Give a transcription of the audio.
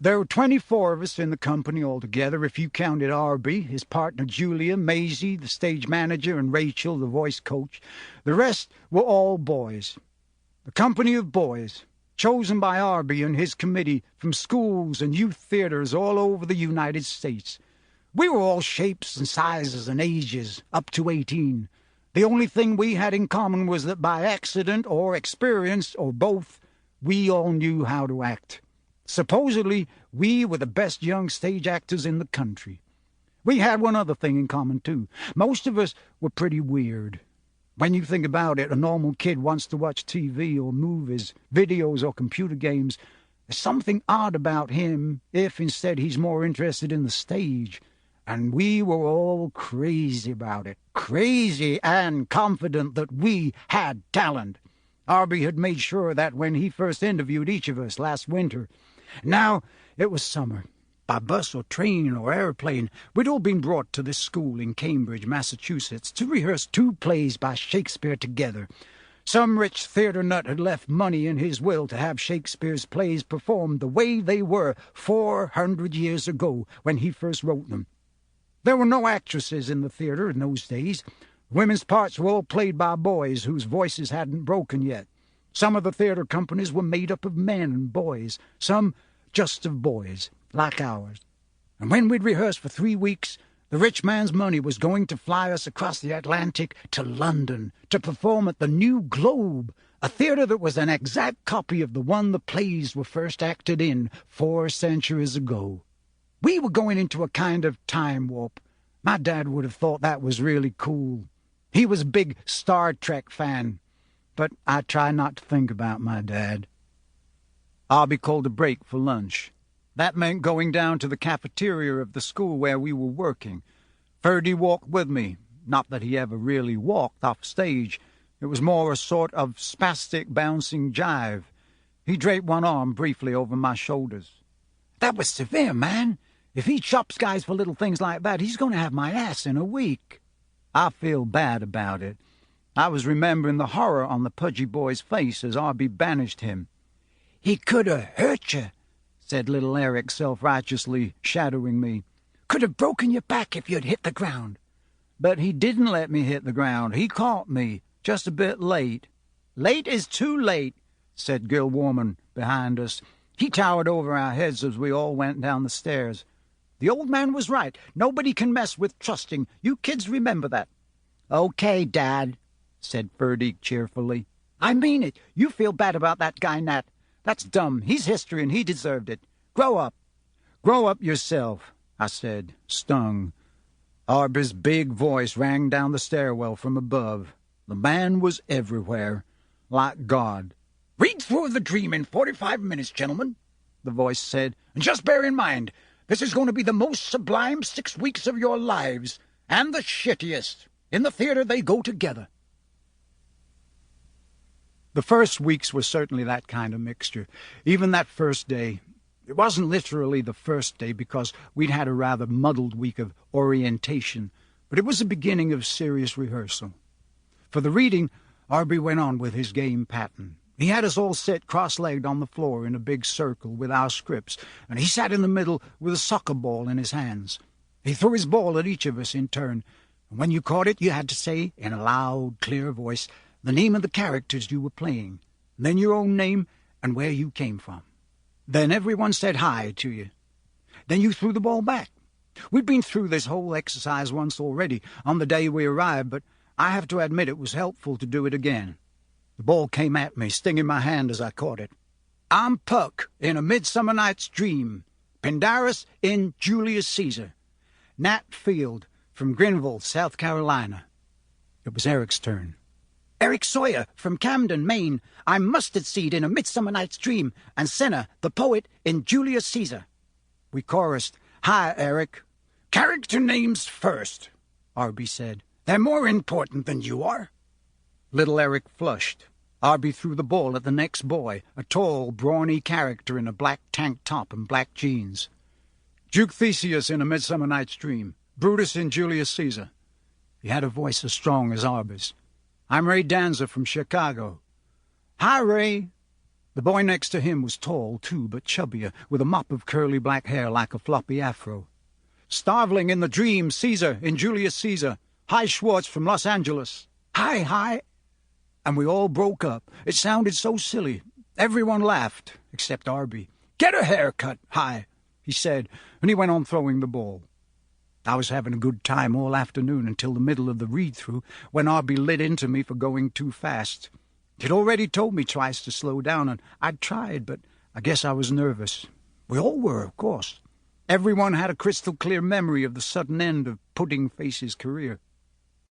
There were 24 of us in the company altogether, if you counted Arby, his partner Julia, Maisie, the stage manager, and Rachel, the voice coach. The rest were all boys. A company of boys, chosen by Arby and his committee from schools and youth theaters all over the United States. We were all shapes and sizes and ages, up to 18. The only thing we had in common was that by accident or experience, or both, we all knew how to act. Supposedly, we were the best young stage actors in the country. We had one other thing in common, too. Most of us were pretty weird. When you think about it, a normal kid wants to watch TV or movies, videos or computer games. There's something odd about him if instead he's more interested in the stage. And we were all crazy about it. Crazy and confident that we had talent. Arby had made sure that when he first interviewed each of us last winter. Now it was summer. By bus or train or airplane, we'd all been brought to this school in Cambridge, Massachusetts, to rehearse 2 plays by Shakespeare together. Some rich theatre nut had left money in his will to have Shakespeare's plays performed the way they were 400 years ago when he first wrote them. There were no actresses in the theatre in those days. Women's parts were all played by boys whose voices hadn't broken yet. Some of the theatre companies were made up of men and boys, some just of boys, like ours. And when we'd rehearsed for 3 weeks, the rich man's money was going to fly us across the Atlantic to London to perform at the New Globe, a theatre that was an exact copy of the one the plays were first acted in 4 centuries ago. We were going into a kind of time warp. My dad would have thought that was really cool. He was a big Star Trek fan. But I try not to think about my dad. Arby called a break for lunch. That meant going down to the cafeteria of the school where we were working. Ferdy walked with me. Not that he ever really walked off stage. It was more a sort of spastic bouncing jive. He draped one arm briefly over my shoulders. That was severe, man. If he chops guys for little things like that, he's going to have my ass in a week. I feel bad about it. I was remembering the horror on the pudgy boy's face as Arby banished him. "He could have hurt you," said little Eric self-righteously, shadowing me. "Could have broken your back if you'd hit the ground." But he didn't let me hit the ground. He caught me, just a bit late. "Late is too late," said Gil Warman behind us. He towered over our heads as we all went down the stairs. The old man was right. Nobody can mess with trusting. You kids remember that. "Okay, Dad," said Ferdy cheerfully. "I mean it. You feel bad about that guy, Nat. That's dumb. He's history and he deserved it. Grow up." "Grow up yourself," I said, stung. Arby's big voice rang down the stairwell from above. The man was everywhere, like God. "Read through the dream in 45 minutes, gentlemen," the voice said. "And just bear in mind, this is going to be the most sublime 6 weeks of your lives, and the shittiest. In the theatre they go together." The first weeks were certainly that kind of mixture. Even that first day. It wasn't literally the first day because we'd had a rather muddled week of orientation, but it was the beginning of serious rehearsal. For the reading, Arby went on with his game pattern. He had us all sit cross-legged on the floor in a big circle with our scripts, and he sat in the middle with a soccer ball in his hands. He threw his ball at each of us in turn, and when you caught it, you had to say, in a loud, clear voice, the name of the characters you were playing, then your own name and where you came from. Then everyone said hi to you. Then you threw the ball back. We'd been through this whole exercise once already, on the day we arrived, but I have to admit it was helpful to do it again. The ball came at me, stinging my hand as I caught it. "I'm Puck in A Midsummer Night's Dream. Pindarus in Julius Caesar. Nat Field from Grinville, South Carolina." It was Eric's turn. "Eric Sawyer from Camden, Maine. I'm Mustard Seed in A Midsummer Night's Dream, and Senna, the poet, in Julius Caesar." We chorused, "Hi, Eric." "Character names first," Arby said. "They're more important than you are." Little Eric flushed. Arby threw the ball at the next boy, a tall, brawny character in a black tank top and black jeans. "Duke Theseus in A Midsummer Night's Dream. Brutus in Julius Caesar." He had a voice as strong as Arby's. "I'm Ray Danza from Chicago." "Hi, Ray." The boy next to him was tall, too, but chubbier, with a mop of curly black hair like a floppy afro. "Starveling in the Dream, Caesar, in Julius Caesar. Hi, Schwartz from Los Angeles. Hi, hi." And we all broke up. It sounded so silly. Everyone laughed, except Arby. "Get a haircut, Hi," he said, and he went on throwing the ball. I was having a good time all afternoon until the middle of the read-through, when Arby lit into me for going too fast. He'd already told me twice to slow down, and I'd tried, but I guess I was nervous. We all were, of course. Everyone had a crystal-clear memory of the sudden end of Pudding Face's career.